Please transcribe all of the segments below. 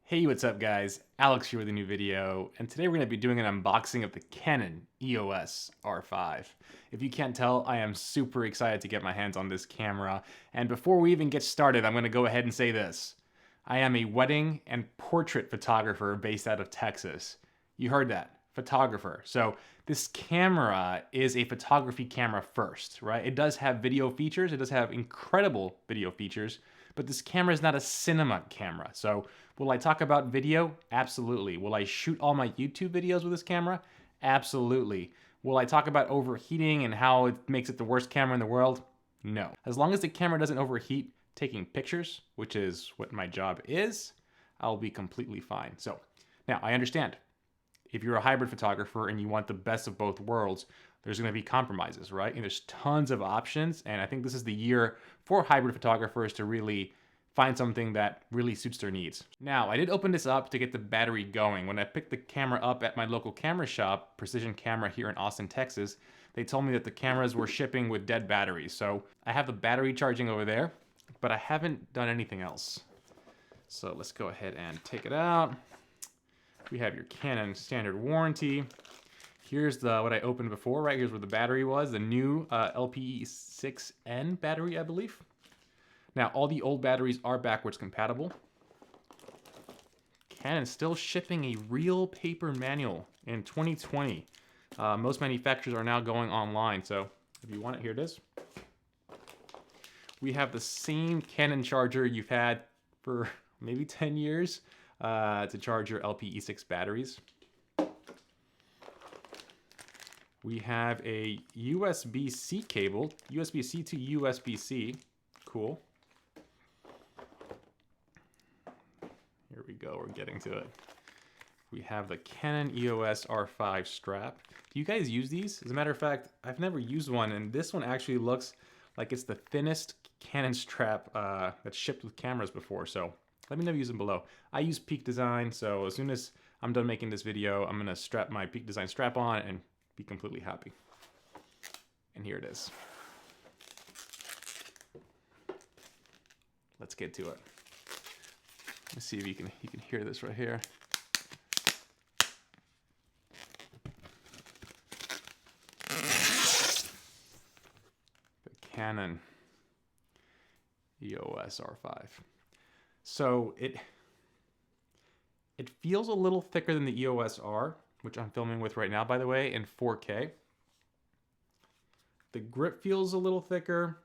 Hey, what's up guys? Alex here with a new video, and today we're going to be doing an unboxing of the Canon EOS R5. If you can't tell, I am super excited to get my hands on this camera, and before we even get started, I'm going to go ahead and say this. I am a wedding and portrait photographer based out of Texas. You heard that, photographer. So this camera is a photography camera first, right? It does have video features, it does have incredible video features, but this camera is not a cinema camera. So will I talk about video? Absolutely. Will I shoot all my YouTube videos with this camera? Absolutely. Will I talk about overheating and how it makes it the worst camera in the world? No. As long as the camera doesn't overheat taking pictures, which is what my job is, I'll be completely fine. So now I understand. If you're a hybrid photographer and you want the best of both worlds, there's going to be compromises, right? And there's tons of options. And I think this is the year for hybrid photographers to really find something that really suits their needs. Now, I did open this up to get the battery going. When I picked the camera up at my local camera shop, Precision Camera here in Austin, Texas, they told me that the cameras were shipping with dead batteries. So I have the battery charging over there, but I haven't done anything else. So let's go ahead and take it out. We have your Canon standard warranty. Here's what I opened before, right? Here's where the battery was, the new LPE6N battery, I believe. Now, all the old batteries are backwards compatible. Canon's still shipping a real paper manual in 2020. Most manufacturers are now going online, so if you want it, here it is. We have the same Canon charger you've had for maybe 10 years to charge your LPE6 batteries. We have a USB-C cable, USB-C to USB-C. Cool. Here we go, we're getting to it. We have the Canon EOS R5 strap. Do you guys use these? As a matter of fact, I've never used one, and this one actually looks like it's the thinnest Canon strap that's shipped with cameras before, so let me know if you use them below. I use Peak Design, so as soon as I'm done making this video, I'm gonna strap my Peak Design strap on and be completely happy. And here it is. Let's get to it. Let's see if you can hear this right here. The Canon EOS R5. So it feels a little thicker than the EOS R, which I'm filming with right now, by the way, in 4K. The grip feels a little thicker.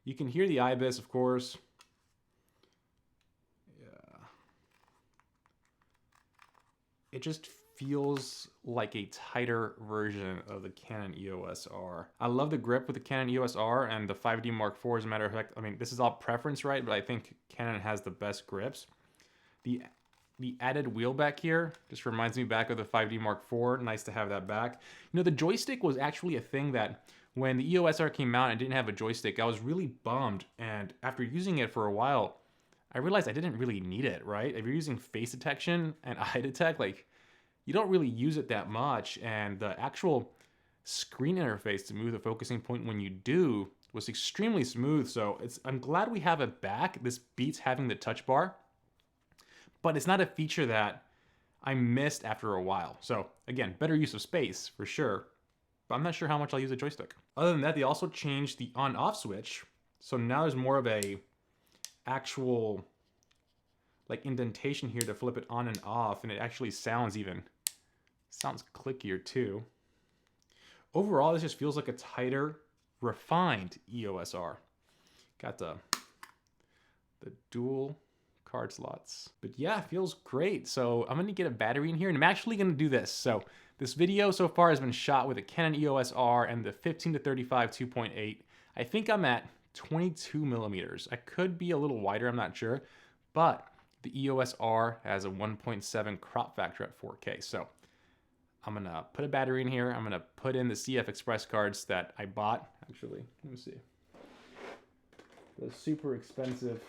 You can hear the IBIS, of course. Yeah. It just feels like a tighter version of the Canon EOS R. I love the grip with the Canon EOS R and the 5D Mark IV, as a matter of fact. I mean, this is all preference, right? But I think Canon has the best grips. The added wheel back here just reminds me back of the 5D Mark IV. Nice to have that back. You know, the joystick was actually a thing that when the EOS R came out and didn't have a joystick, I was really bummed. And after using it for a while, I realized I didn't really need it, right? If you're using face detection and eye detect, like, you don't really use it that much. And the actual screen interface to move the focusing point when you do was extremely smooth. So I'm glad we have it back. This beats having the touch bar. But it's not a feature that I missed after a while. So again, better use of space for sure, but I'm not sure how much I'll use a joystick. Other than that, they also changed the on-off switch. So now there's more of a actual like indentation here to flip it on and off, and it actually sounds clickier too. Overall, this just feels like a tighter, refined EOS R. Got the dual card slots. But yeah, it feels great. So I'm gonna get a battery in here, and I'm actually gonna do this. So this video so far has been shot with a Canon EOS R and the 15-35 2.8. I think I'm at 22 millimeters. I could be a little wider, I'm not sure, but the EOS R has a 1.7 crop factor at 4K. So I'm gonna put a battery in here. I'm gonna put in the CF Express cards that I bought. Actually, let me see. The super expensive.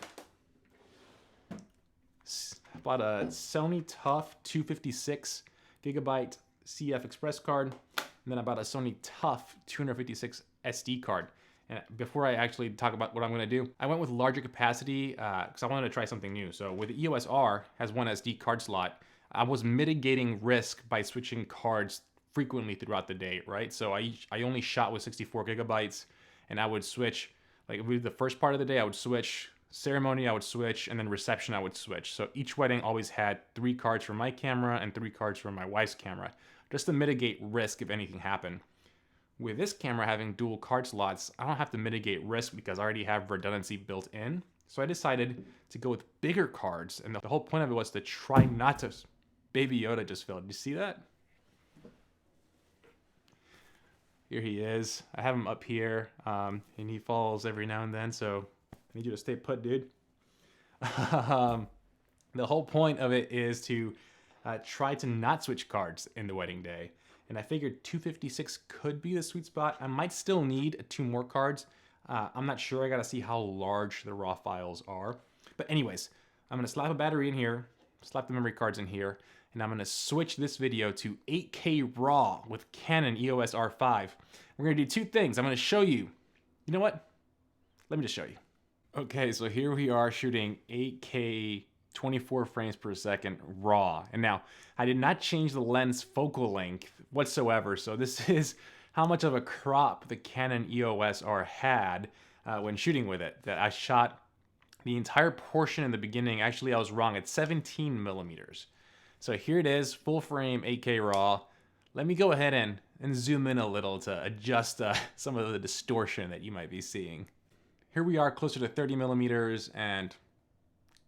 I bought a Sony TUF 256 gigabyte CF Express card, and then I bought a Sony TUF 256 SD card. And before I actually talk about what I'm gonna do, I went with larger capacity because I wanted to try something new. So with the EOS R has one SD card slot, I was mitigating risk by switching cards frequently throughout the day, right? So I only shot with 64 gigabytes, and I would switch, like if we did the first part of the day, I would switch, ceremony I would switch, and then reception I would switch. So each wedding always had 3 cards for my camera and 3 cards for my wife's camera, just to mitigate risk if anything happened. With this camera having dual card slots, I don't have to mitigate risk because I already have redundancy built in. So I decided to go with bigger cards, and the whole point of it was to try not to... Baby Yoda just fell. Did you see that? Here he is. I have him up here, and he falls every now and then, so I need you to stay put, dude. The whole point of it is to try to not switch cards in the wedding day. And I figured 256 could be the sweet spot. I might still need 2 more cards. I'm not sure. I gotta see how large the raw files are. But anyways, I'm gonna slap a battery in here, slap the memory cards in here, and I'm gonna switch this video to 8K RAW with Canon EOS R5. We're gonna do 2 things. I'm gonna show you. You know what? Let me just show you. Okay, so here we are shooting 8K 24 frames per second RAW. And now, I did not change the lens focal length whatsoever, so this is how much of a crop the Canon EOS R had when shooting with it. That I shot the entire portion in the beginning. Actually, I was wrong. It's 17 millimeters. So here it is, full frame 8K RAW. Let me go ahead and zoom in a little to adjust some of the distortion that you might be seeing. Here we are closer to 30 millimeters and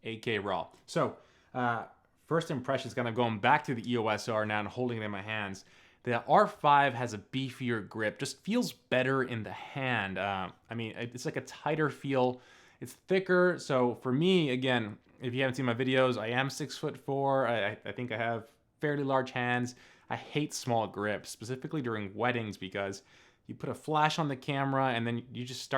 8K RAW. So first impressions, kind of going back to the EOS R now and holding it in my hands. The R5 has a beefier grip, just feels better in the hand. I mean, it's like a tighter feel. It's thicker. So for me, again, if you haven't seen my videos, I am 6'4". I think I have fairly large hands. I hate small grips, specifically during weddings, because you put a flash on the camera and then you just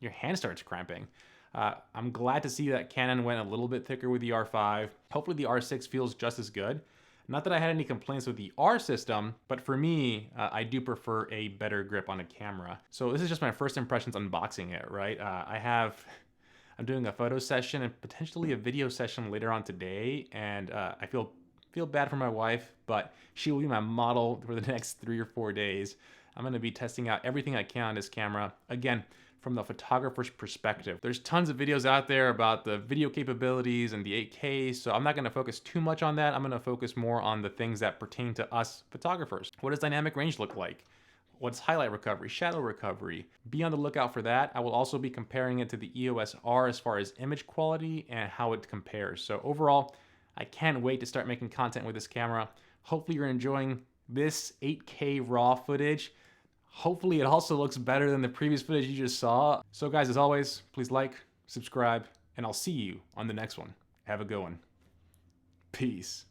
your hand starts cramping. I'm glad to see that Canon went a little bit thicker with the R5. Hopefully the R6 feels just as good. Not that I had any complaints with the R system, but for me, I do prefer a better grip on a camera. So this is just my first impressions unboxing it, right? I'm doing a photo session and potentially a video session later on today, and I feel bad for my wife, but she will be my model for the next 3 or 4 days. I'm gonna be testing out everything I can on this camera. Again, from the photographer's perspective. There's tons of videos out there about the video capabilities and the 8K, so I'm not gonna focus too much on that. I'm gonna focus more on the things that pertain to us photographers. What does dynamic range look like? What's highlight recovery, shadow recovery? Be on the lookout for that. I will also be comparing it to the EOS R as far as image quality and how it compares. So overall, I can't wait to start making content with this camera. Hopefully you're enjoying this 8K RAW footage. Hopefully it also looks better than the previous footage you just saw. So guys, as always, please like, subscribe, and I'll see you on the next one. Have a good one. Peace.